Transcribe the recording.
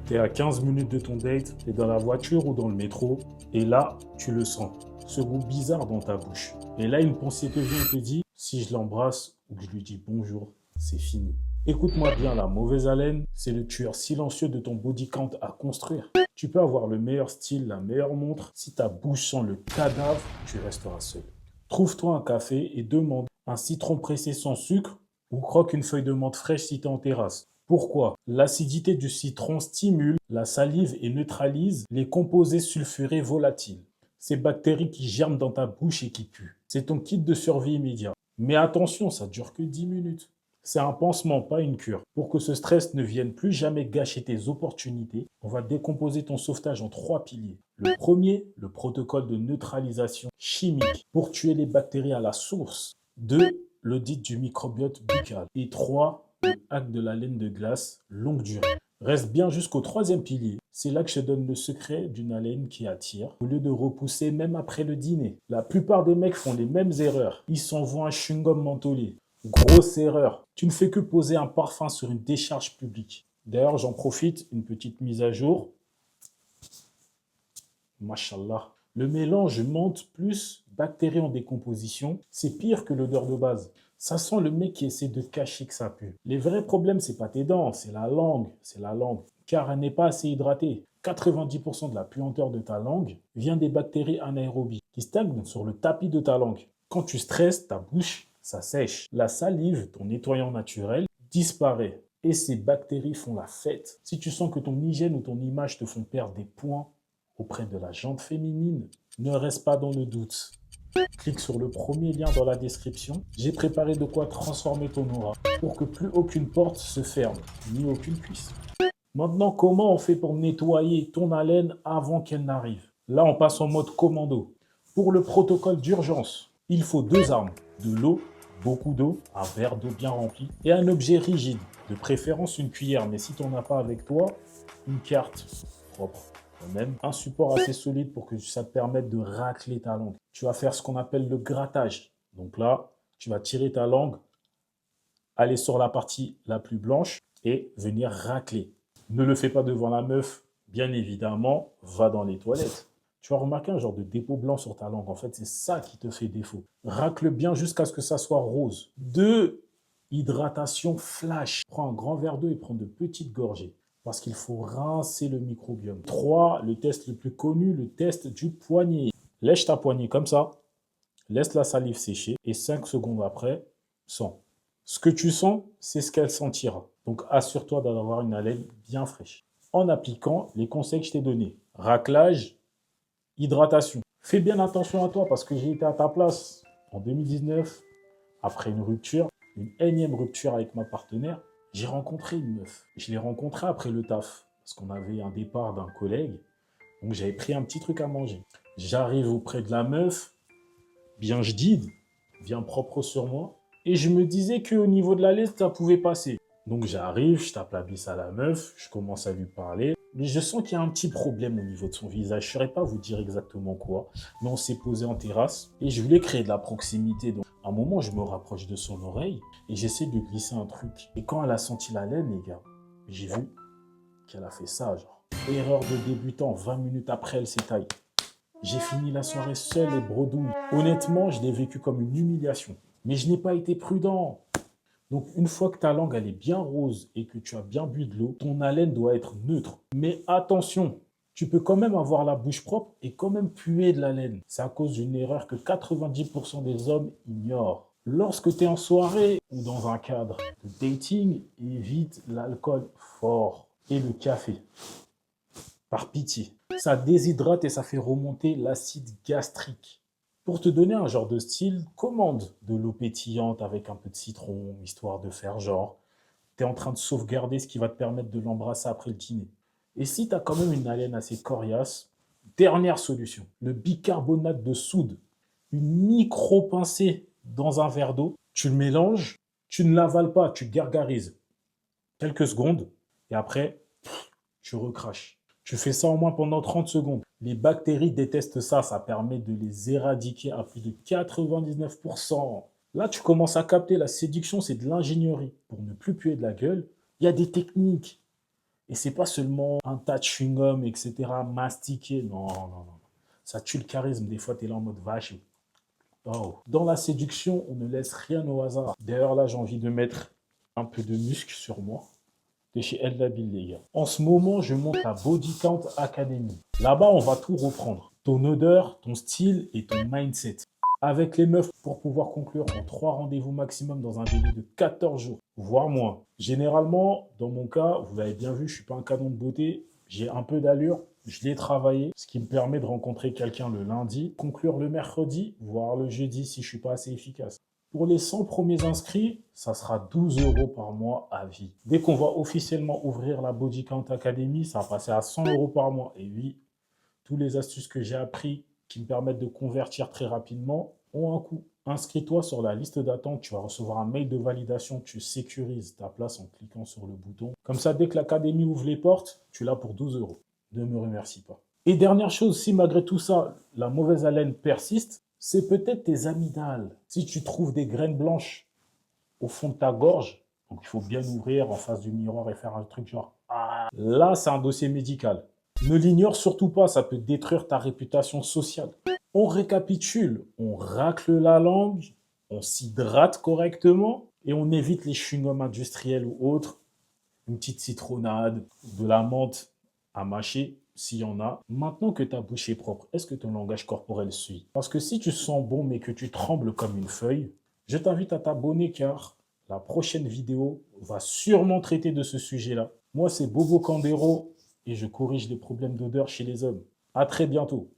T'es à 15 minutes de ton date, t'es dans la voiture ou dans le métro, et là, tu le sens. Ce goût bizarre dans ta bouche. Et là, une pensée te vient et te dit, si je l'embrasse ou que je lui dis bonjour, c'est fini. Écoute-moi bien, la mauvaise haleine, c'est le tueur silencieux de ton body count à construire. Tu peux avoir le meilleur style, la meilleure montre, si ta bouche sent le cadavre, tu resteras seul. Trouve-toi un café et demande un citron pressé sans sucre ou croque une feuille de menthe fraîche si t'es en terrasse. Pourquoi? L'acidité du citron stimule la salive et neutralise les composés sulfurés volatiles. Ces bactéries qui germent dans ta bouche et qui puent. C'est ton kit de survie immédiat. Mais attention, ça dure que 10 minutes. C'est un pansement, pas une cure. Pour que ce stress ne vienne plus jamais gâcher tes opportunités, on va décomposer ton sauvetage en 3 piliers. Le premier, le protocole de neutralisation chimique pour tuer les bactéries à la source. 2, l'audit du microbiote buccal. Et 3, le hack de la laine de glace longue durée. Reste bien jusqu'au troisième pilier. C'est là que je te donne le secret d'une haleine qui attire, au lieu de repousser même après le dîner. La plupart des mecs font les mêmes erreurs. Ils s'envoient un chewing-gum mentholé. Grosse erreur. Tu ne fais que poser un parfum sur une décharge publique. D'ailleurs, j'en profite, une petite mise à jour. Mashallah. Le mélange menthe plus bactéries en décomposition, c'est pire que l'odeur de base. Ça sent le mec qui essaie de cacher que ça pue. Les vrais problèmes, c'est pas tes dents, c'est la langue. C'est la langue. Car elle n'est pas assez hydratée. 90% de la puanteur de ta langue vient des bactéries anaérobies qui stagnent sur le tapis de ta langue. Quand tu stresses, ta bouche, ça sèche. La salive, ton nettoyant naturel, disparaît. Et ces bactéries font la fête. Si tu sens que ton hygiène ou ton image te font perdre des points auprès de la jante féminine, ne reste pas dans le doute. Clique sur le premier lien dans la description. J'ai préparé de quoi transformer ton aura pour que plus aucune porte se ferme, ni aucune cuisse. Maintenant, comment on fait pour nettoyer ton haleine avant qu'elle n'arrive? Là, on passe en mode commando. Pour le protocole d'urgence, il faut 2 armes. De l'eau, beaucoup d'eau, un verre d'eau bien rempli et un objet rigide, de préférence une cuillère. Mais si tu n'en as pas avec toi, une carte propre. Même un support assez solide pour que ça te permette de racler ta langue. Tu vas faire ce qu'on appelle le grattage. Donc là, tu vas tirer ta langue, aller sur la partie la plus blanche et venir racler. Ne le fais pas devant la meuf, bien évidemment, va dans les toilettes. Tu vas remarquer un genre de dépôt blanc sur ta langue. En fait, c'est ça qui te fait défaut. Racle bien jusqu'à ce que ça soit rose. 2, hydratation flash. Prends un grand verre d'eau et prends de petites gorgées parce qu'il faut rincer le microbiome. 3, le test le plus connu, le test du poignet. Lèche ta poignée comme ça, laisse la salive sécher et 5 secondes après, sens. Ce que tu sens, c'est ce qu'elle sentira. Donc assure-toi d'avoir une haleine bien fraîche. En appliquant les conseils que je t'ai donnés. Raclage, hydratation. Fais bien attention à toi parce que j'ai été à ta place en 2019, après une énième rupture avec ma partenaire. J'ai rencontré une meuf. Je l'ai rencontrée après le taf parce qu'on avait un départ d'un collègue. Donc j'avais pris un petit truc à manger. J'arrive auprès de la meuf, bien jadide, bien propre sur moi. Et je me disais qu'au niveau de la liste, ça pouvait passer. Donc j'arrive, je tape la bise à la meuf, je commence à lui parler. Mais je sens qu'il y a un petit problème au niveau de son visage. Je ne saurais pas vous dire exactement quoi. Mais on s'est posé en terrasse et je voulais créer de la proximité. Donc à un moment, je me rapproche de son oreille et j'essaie de lui glisser un truc. Et quand elle a senti la laine, les gars, j'ai vu qu'elle a fait ça, genre. Erreur de débutant, 20 minutes après, elle s'étaille. J'ai fini la soirée seul et bredouille. Honnêtement, je l'ai vécu comme une humiliation. Mais je n'ai pas été prudent. Donc, une fois que ta langue elle est bien rose et que tu as bien bu de l'eau, ton haleine doit être neutre. Mais attention, tu peux quand même avoir la bouche propre et quand même puer de la laine. C'est à cause d'une erreur que 90% des hommes ignorent. Lorsque tu es en soirée ou dans un cadre de dating, évite l'alcool fort et le café. Par pitié. Ça déshydrate et ça fait remonter l'acide gastrique. Pour te donner un genre de style, commande de l'eau pétillante avec un peu de citron, histoire de faire genre. Tu es en train de sauvegarder ce qui va te permettre de l'embrasser après le dîner. Et si tu as quand même une haleine assez coriace, dernière solution, le bicarbonate de soude. Une micro-pincée dans un verre d'eau, tu le mélanges, tu ne l'avales pas, tu gargarises quelques secondes et après, tu recraches. Tu fais ça au moins pendant 30 secondes. Les bactéries détestent ça, ça permet de les éradiquer à plus de 99%. Là, tu commences à capter la séduction, c'est de l'ingénierie. Pour ne plus puer de la gueule, il y a des techniques. Et c'est pas seulement un tas de chewing-gum, etc., mastiqué. Non, non, non. Ça tue le charisme. Des fois, tu es là en mode vache. Oh. Dans la séduction, on ne laisse rien au hasard. D'ailleurs, là, j'ai envie de mettre un peu de muscle sur moi. C'est chez Eldabil, les gars. En ce moment, je monte la Body Count Academy. Là-bas, on va tout reprendre. Ton odeur, ton style et ton mindset. Avec les meufs pour pouvoir conclure en 3 rendez-vous maximum dans un délai de 14 jours, voire moins. Généralement, dans mon cas, vous l'avez bien vu, je ne suis pas un canon de beauté. J'ai un peu d'allure, je l'ai travaillé, ce qui me permet de rencontrer quelqu'un le lundi, conclure le mercredi, voire le jeudi si je ne suis pas assez efficace. Pour les 100 premiers inscrits, ça sera 12 € par mois à vie. Dès qu'on va officiellement ouvrir la Body Count Academy, ça va passer à 100 € par mois. Et oui, tous les astuces que j'ai appris qui me permettent de convertir très rapidement ont un coût. Inscris-toi sur la liste d'attente, tu vas recevoir un mail de validation, tu sécurises ta place en cliquant sur le bouton. Comme ça, dès que l'académie ouvre les portes, tu l'as pour 12 €. Ne me remercie pas. Et dernière chose, si malgré tout ça, la mauvaise haleine persiste, c'est peut-être tes amygdales. Si tu trouves des graines blanches au fond de ta gorge, donc il faut bien ouvrir en face du miroir et faire un truc genre « Ah !» Là, c'est un dossier médical. Ne l'ignore surtout pas, ça peut détruire ta réputation sociale. On récapitule, on racle la langue, on s'hydrate correctement et on évite les chewing-gums industriels ou autres. Une petite citronnade, de la menthe à mâcher, s'il y en a. Maintenant que ta bouche est propre, est-ce que ton langage corporel suit? Parce que si tu sens bon mais que tu trembles comme une feuille, je t'invite à t'abonner car la prochaine vidéo va sûrement traiter de ce sujet-là. Moi, c'est Bobo Candero et je corrige les problèmes d'odeur chez les hommes. À très bientôt.